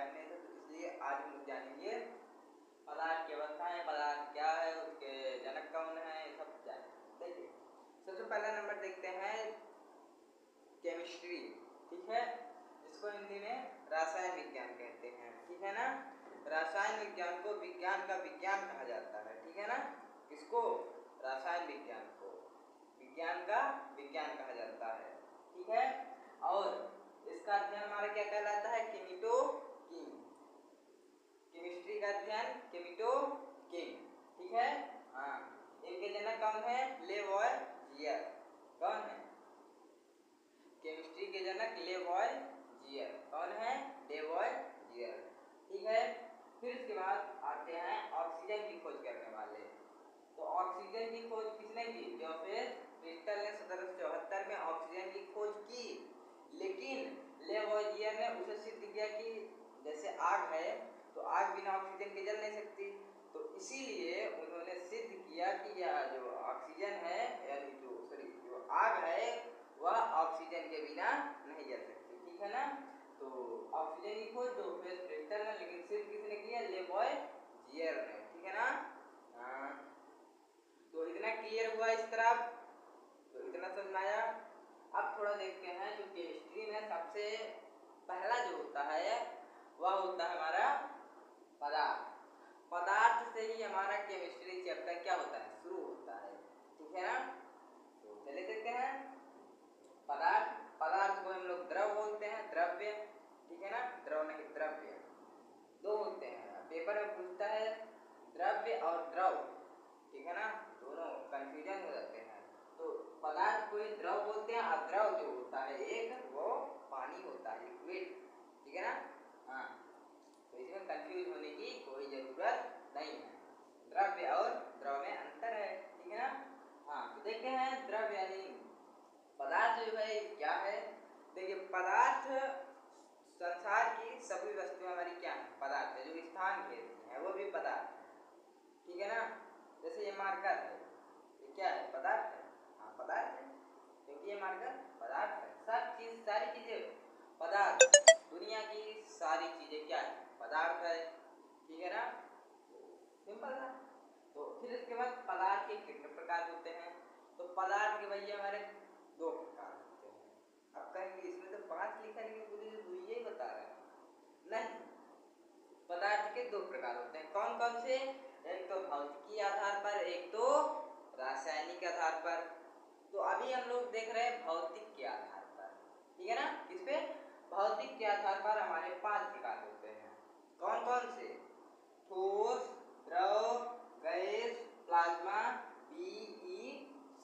Time नहीं था, तो इसलिए आज हम लोग जानेंगे पदार्थ की अवस्थाएं, पदार्थ क्या है, उसके जनक कौन है, सब जानेंगे। देखिए सबसे पहला नंबर देखते हैं केमिस्ट्री, ठीक है, जिसको हिंदी में रसायन विज्ञान कहते हैं, ठीक है ना। रसायन विज्ञान को विज्ञान का विज्ञान कहा जाता है, ठीक है ना। किसको? रसायन विज्ञान को विज्ञान का विज्ञान कहा जाता है, ठीक है। और इसका अध्ययन हमारा क्या कहलाता है? केमिटोकेम। केमिस्ट्री का अध्ययन केमिटोकेम, ठीक है। हाँ, इनके जनक कौन है? लेवोइजियर। कौन है? केमिस्ट्री के जनक लेवोइजियर। कौन है? लेवोइजियर, ठीक है। फिर इसके बाद आते हैं ऑक्सीजन की खोज करने वाले। तो ऑक्सीजन की खोज किसने की? जोसेफ क्रिस्टल ने 1774 में ऑक्सीजन की खोज की, लेकिन लेवोइजियर ने उसे सिद्ध किया कि जैसे आग है तो आग बिना ऑक्सीजन के जल नहीं सकती, तो इसीलिए उन्होंने सिद्ध किया कि यह जो ऑक्सीजन है, यानी जो आग है वह ऑक्सीजन के बिना नहीं जल सकती, ठीक है ना। तो ऑक्सीजन की खोज जोसेफ क्रिस्टल ने, लेकिन सिद्ध किसने किया? लेवोइजियर ने, ठीक है ना। हाँ, तो इतना क्लियर हुआ इस तरफ, तो इतना समझ आया। अब थोड़ा देखते हैं जो केमिस्ट्री में सबसे पहला जो होता है वह होता है हमारा पदार्थ। पदार्थ से ही हमारा केमिस्ट्री चैप्टर क्या होता है? शुरू होता है, ठीक है ना। तो चले देखते हैं पदार्थ। पदार्थ को हम लोग द्रव बोलते हैं, द्रव्य, ठीक है ना। द्रव नहीं, द्रव्य दो होते हैं, पेपर में पूछता है द्रव्य और द्रव, ठीक है ना, दोनों कंफ्यूजन हो जाते हैं। तो पदार्थ को ही द्रव बोलते हैं, और द्रव जो होता है एक वो पानी होता है, लिक्विड, ठीक है ना। हाँ, तो इसमें कंफ्यूज होने की कोई जरूरत नहीं है, द्रव्य और द्रव में अंतर है, ठीक है ना। हाँ, तो देखते हैं द्रव्य यानी पदार्थ जो है क्या है। देखिए पदार्थ संसार की सभी वस्तुएं हमारी क्या है? पदार्थ है। जो स्थान घेरती हैं वो भी पदार्थ है, ठीक है ना। जैसे ये मार्कर है, ये क्या है? पदार्थ है। हाँ, पदार्थ है, क्योंकि ये मार्कर पदार्थ है। सब चीज, सारी चीजें पदार्थ, दुनिया की सारी चीजें क्या है? पदार्थ है, ठीक है ना। सिंपल था। तो फिर इसके बाद पदार्थ के कितने प्रकार होते हैं? तो पदार्थ के भैया हमारे दो प्रकार होते हैं। अब कहेंगे इसमें तो 5 लिखा, लेकिन पूरी जो यही बता रहे हैं, नहीं, पदार्थ के दो प्रकार होते हैं। कौन कौन से? एक तो भौतिकी आधार पर, एक तो रासायनिक आधार पर। तो अभी हम लोग देख रहे हैं भौतिक के आधार पर, ठीक है ना। किस पे? भौतिक के आधार पर हमारे 5 प्रकार होते हैं। कौन कौन से? ठोस, द्रव, गैस, प्लाज्मा, पीईसी,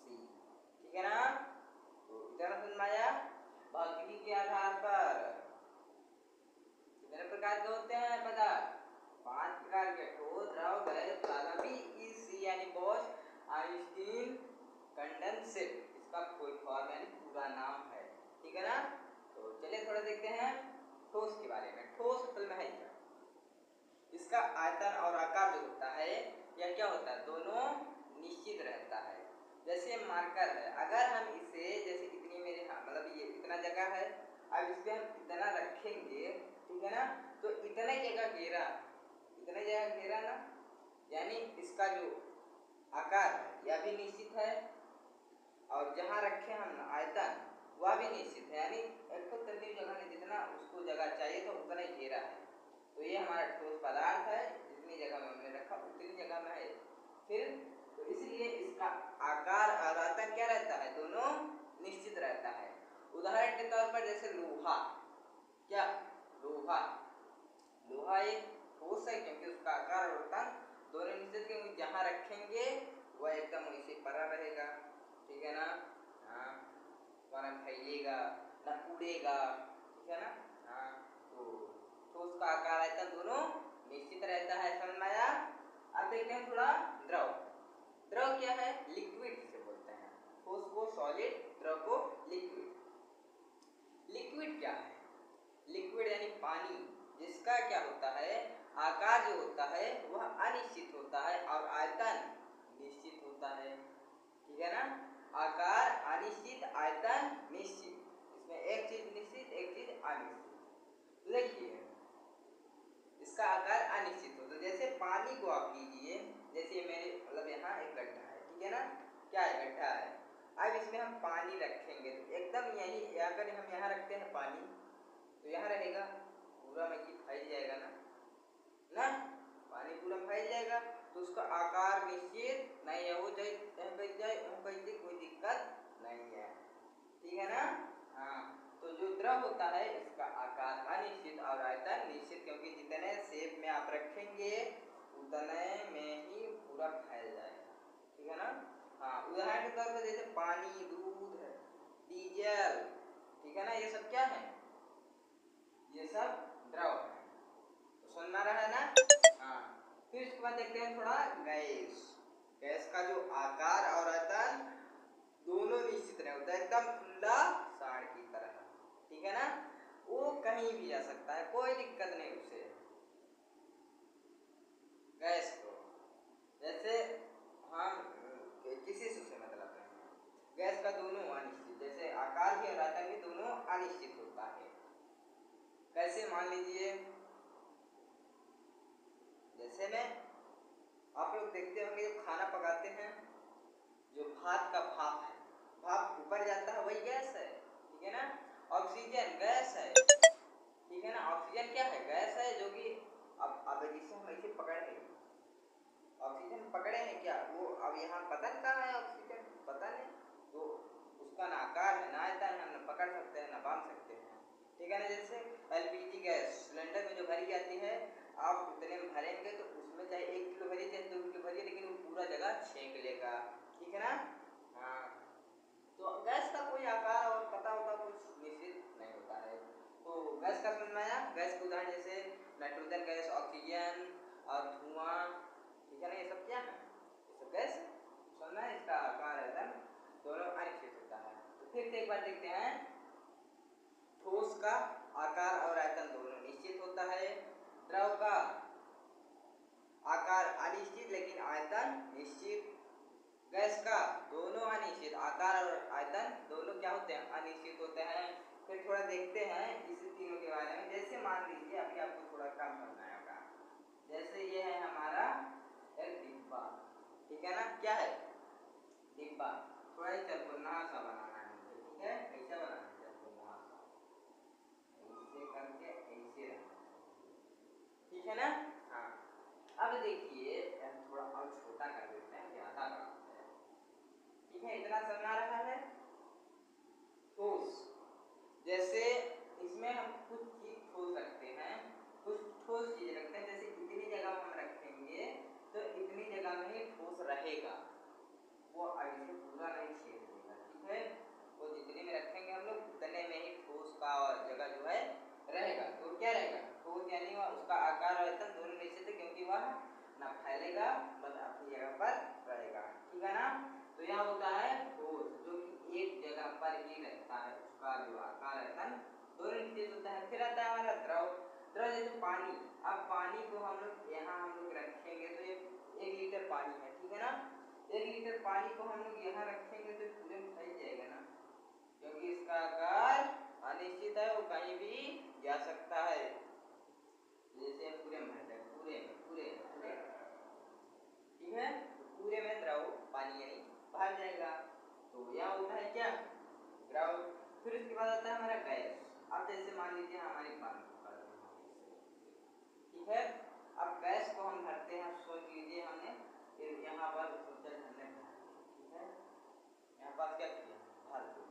ठीक है ना। तो इतना समझ में आया। भौतिकी के आधार पर कितने प्रकार के होते हैं पदार्थ? 5 प्रकार के, ठोस, द्रव, गैस, प्लाज्मा, पीईसी यानी बॉस आइंस्टीन कंडेंसेट, इसका कोई फॉर्म यानी पूरा नाम है, ठीक है ना। तो चलिए थोड़ा देखते हैं ठोस के बारे में। ठोस असल में है क्या? इसका आयतन और आकार जो होता है यह क्या होता है? दोनों निश्चित रहता है। जैसे मार्कर है, अगर हम इसे जैसे इतनी मेरे मतलब ये इतना जगह है, अब इस पे हम इतना रखेंगे, ठीक है ना, तो इतने जगह घेरा, इतने जगह घेरा ना, यानी इसका जो आकार है यह भी निश्चित है, और जहाँ रखे हम आयतन वह भी निश्चित है, यानी एक तो तकरीब जगह ने जितना उसको जगह चाहिए तो उतना ही घेरा है। तो ये हमारा ठोस पदार्थ है, जितनी जगह में हमने रखा उतनी जगह में है। फिर तो इसलिए इसका आकार और आयतन क्या रहता है? दोनों निश्चित रहता है। उदाहरण के तौर पर जैसे लोहा, क्या लोहा, लोहा एक ठोस है क्योंकि उसका आकार और आयतन दोनों निश्चित, क्योंकि जहाँ रखेंगे वह एकदम वैसे पड़ा रहेगा, ठीक है ना। हाँ, वरना फैलेगा ना उड़ेगा, ठीक है ना। हाँ, तो ठोस का आकार आयतन दोनों निश्चित रहता है, समझ में आया। अब देखते हैं थोड़ा द्रव। द्रव क्या है? लिक्विड जिसे बोलते हैं, ठोस को सॉलिड, द्रव को लिक्विड। लिक्विड क्या है? लिक्विड यानी पानी, जिसका क्या होता है? आकार जो होता है वह अनिश्चित होता है और आयतन निश्चित होता है, ठीक है ना। आकार अनिश्चित, आयतन निश्चित, इसमें एक चीज निश्चित एक चीज अनिश्चित। देखिए ठीक है ना, क्या है, गड्ढा है। अब इसमें हम पानी रखेंगे तो एकदम यही, अगर हम यहाँ रखते हैं पानी तो यहाँ रहेगा, पूरा में कि फैल जाएगा ना, ना पानी पूरा फैल जाएगा, तो उसका आकार निश्चित नहीं है, वो जाए कोई दिक्कत नहीं है, ठीक है ना। हाँ, तो जो द्रव होता है इसका आकार अनिश्चित और आयतन निश्चित, क्योंकि जितने शेप में आप रखेंगे उतने में ही पूरा फैल जाएगा, ठीक है ना। हाँ, उदाहरण के तौर पर जैसे पानी, दूध, डीजल, ठीक है ना, ये सब क्या है, ये सब द्रव है, तो सुन में रहा है ना। हाँ, फिर इसके बाद देखते हैं थोड़ा गैस। गैस का जो आकार और आयतन दोनों निश्चित नहीं होता, एकदम खुला साड़ की तरह, ठीक है ना, वो कहीं भी जा सकता है, कोई दिक्कत नहीं उसे, गैस को। जैसे हम किसी से मतलब है, गैस का दोनों अनिश्चित, जैसे आकार भी और आयतन भी दोनों अनिश्चित होता है। कैसे, मान लीजिए जैसे में आप लोग देखते होंगे जब खाना पकाते हैं, जो भात का भाप है, भाप ऊपर जाता है, वही गैस है, ठीक है ना। ऑक्सीजन गैस है, ठीक है ना, ऑक्सीजन क्या है, गैस है, जो कि अब जिसे हम ऐसे पकड़ रहे, ऑक्सीजन पकड़े हैं क्या, वो अब यहाँ पता कहाँ है ऑक्सीजन, पता नहीं, तो उसका ना आकार है ना आयतन है, ना पकड़ सकते हैं ना बांध सकते हैं, ठीक है ना। जैसे एलपीजी गैस सिलेंडर में जो भरी जाती है, आप उतने में भरेंगे तो उसमें चाहे 1 किलो भरिए चाहे 2 किलो भरिए, लेकिन वो पूरा जगह छेक लेगा, ठीक है ना। हाँ, तो गैस का कोई आकार और पता होता कुछ निश्चित नहीं होता है। तो गैस का समझ में आया। गैस के उदाहरण जैसे नाइट्रोजन गैस, ऑक्सीजन और धुआं, ठीक है ना, ये सब क्या है, ये सब गैस है, समझना है। इसका आकार आयतन दोनों अनिश्चित होता है। तो फिर से एक बार देखते हैं, ठोस का आकार और आयतन दोनों निश्चित होता है, द्रव का आकार अनिश्चित लेकिन आयतन निश्चित, गैस का दोनों अनिश्चित, आकार और आयतन दोनों क्या होते हैं, अनिश्चित होते हैं। फिर थोड़ा देखते हैं इस तीनों के बारे में। जैसे मान लीजिए अभी आपको थोड़ा कम समझना होगा, जैसे ये है हमारा एक डिब्बा, ठीक है ना, क्या है, डिब्बा, थोड़ा ही चरकोना सा बनाना है, ठीक है, कैसा बनाना है, चरकोना सा, ऐसे करके ऐसे रखना, ठीक है ना। हाँ, अब देखिए थोड़ा और छोटा कर देते हैं, ज्यादा बनाते हैं, ठीक है, इतना समझ आ रहा है। ठोस, जैसे इसमें हम कुछ चीज ठोस रखते हैं, कुछ ठोस चीज रखते हैं, जैसे इतनी जगह हम रखेंगे तो इतनी जगह में ही ठोस रहेगा, वो ऐसे पूरा नहीं छेद देगा, ठीक है, वो जितने में रखेंगे हम लोग उतने में ही ठोस का जगह जो है रहेगा, तो क्या रहेगा, ठोस, यानी उसका आकार और आयतन दोनों निश्चित है, क्योंकि वह ना फैलेगा बस अपनी जगह पर रहेगा, ठीक है ना। तो यह होता है ठोस, जो कि एक जगह पर ही रहता है, उसका जो आकार आयतन दोनों निश्चित होता है। फिर आता है हमारा द्रव। द्रव जैसे पानी, अब पानी को हम लोग यहाँ हम लोग रखेंगे तो ये 1 लीटर पानी है, ठीक है ना, 1 लीटर पानी को हम लोग यहाँ रखेंगे तो पूरे में फैल जाएगा ना, क्योंकि इसका आकार अनिश्चित है, वो कहीं भी जा सकता है, जैसे पूरे में है, पूरे ठीक है, तो पूरे में द्रव पानी यानी भर जाएगा, तो यह होता है क्या, द्रव। फिर इसके बाद आता है हमारा गैस। अब जैसे मान लीजिए हमारी बात कर रहे हैं, ठीक है, अब गैस को हम भरते हैं, सोच लीजिए हमने फिर यहाँ पर सोचा हमने भरा, ठीक है, यहाँ पास क्या किया, भर दो,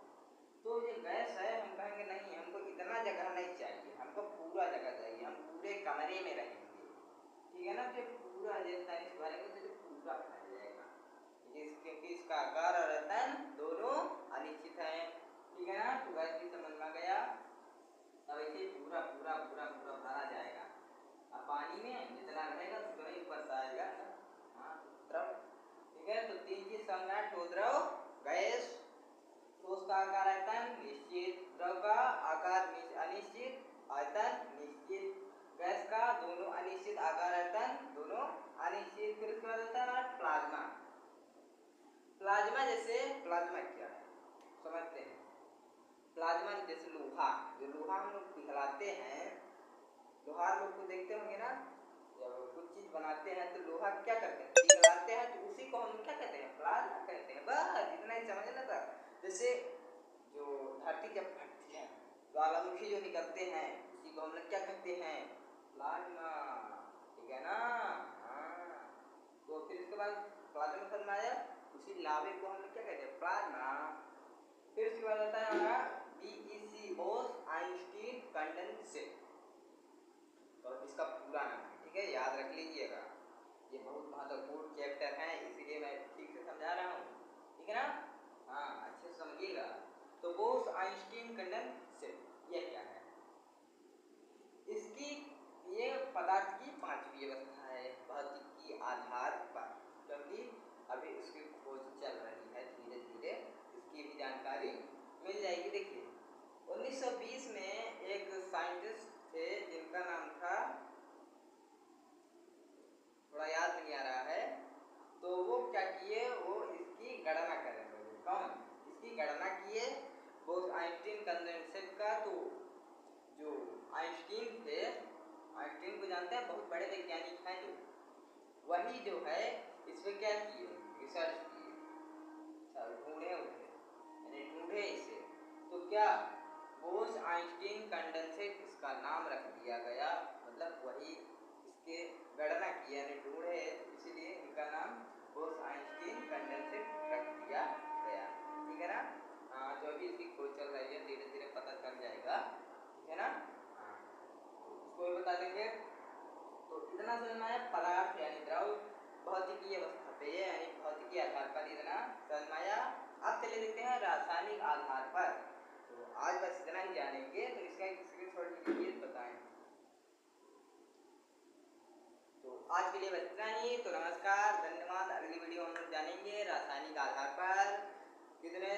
तो ये गैस है, हम कहेंगे नहीं हमको इतना जगह नहीं चाहिए, हमको पूरा जगह चाहिए, हम पूरे कमरे में रहेंगे, ठीक है ना, तो पूरा जैसा इस भरेंगे तो पूरा फैल जाएगा, क्योंकि इसका आकार और आयतन दोनों अनिश्चित है, ठीक है ना। तो गैस भी समझ में आ गया। अब ऐसे पूरा पूरा पूरा पूरा भरा जाएगा, अब पानी में जितना रहेगा उतना ही ऊपर आएगा, हाँ, द्रव, ठीक है। तो 3 चीज समझना, ठोस, द्रव, गैस। ठोस का आकार आयतन निश्चित, द्रव का आकार अनिश्चित, आयतन निश्चित, गैस का दोनों अनिश्चित, आकार आयतन दोनों अनिश्चित। फिर उसके बाद होता है प्लाज्मा। प्लाज्मा, जैसे प्लाज्मा क्या है समझते हैं। प्लाज्मा जैसे लोहा, जो लोहा हम लोग पिघलाते हैं, लोहा लोग को देखते होंगे ना, जब कुछ चीज बनाते हैं तो लोहा क्या करते हैं, पिघलाते बनाते हैं तो उसी को हम क्या कहते हैं, प्लाज्मा कहते हैं। बस इतना ही समझना था। जैसे जो धरती जब फटती है, ज्वालामुखी जो निकलते हैं, उसी को हम लोग क्या कहते हैं, प्लाज्मा। ठीक है ना? हाँ। तो फिर इसके बाद प्लाज्मा समझ में आया, उसी लावे को हम लोग क्या कहते हैं, प्लाज्मा। फिर उसके बाद आता है हमारा BEC, बोस-आइंस्टीन कंडेंसेट। तो इसका पूरा नाम है, ठीक है, याद रख लीजिएगा। ये बहुत महत्वपूर्ण चैप्टर है, इसीलिए मैं ठीक से समझा रहा हूँ। ठीक है ना? हाँ, अच्छे से समझिएगा। तो बोस-आइंस्टीन कंडेंसेट ये क्या है? इसकी ये पदार्थ की पांचवी अवस्था है भौतिकी आधार पर, क्योंकि अभी उसकी खोज चल रही है, धीरे धीरे इसकी भी जानकारी मिल जाएगी। देखिए 1920 में एक साइंटिस्ट थे जिनका नाम था, थोड़ा याद नहीं आ रहा है, तो वो क्या किए, वो इसकी गणना कर रहे थे। कौन? इसकी गणना किए बोस-आइंस्टीन कंडेंसेट का। तो जो आइंस्टीन थे, आइंस्टीन को जानते हैं, बहुत बड़े वैज्ञानिक हैं, जो वही जो है इस पे क्या किए, रिसर्च किए, ढूंढे उसे, यानी ढूंढे इसे। तो क्या बोस-आइंस्टीन कंडेंसेट इसका नाम रख दिया गया, मतलब वही इसके गणना किया, यानी ढूंढे, इसीलिए इनका नाम बोस-आइंस्टीन कंडेंसेट रख दिया गया। ठीक है ना? हाँ, जो अभी इसकी खोज चल रही है, धीरे धीरे पता चल जाएगा। ठीक है ना? हाँ, तो उसको भी बता देंगे। तो इतना समझ में आया, पदार्थ यानी द्रव भौतिकी अवस्था पे, यानी भौतिकी आधार पर इतना समझ में आया। अब चले देखते हैं रासायनिक आधार पर। तो आज बस इतना ही जानेंगे, तो इसका एक स्क्रीनशॉट लीजिए, बताएं। तो आज के लिए बस इतना ही। तो नमस्कार, धन्यवाद। अगली वीडियो हम लोग जानेंगे रासायनिक आधार पर कितने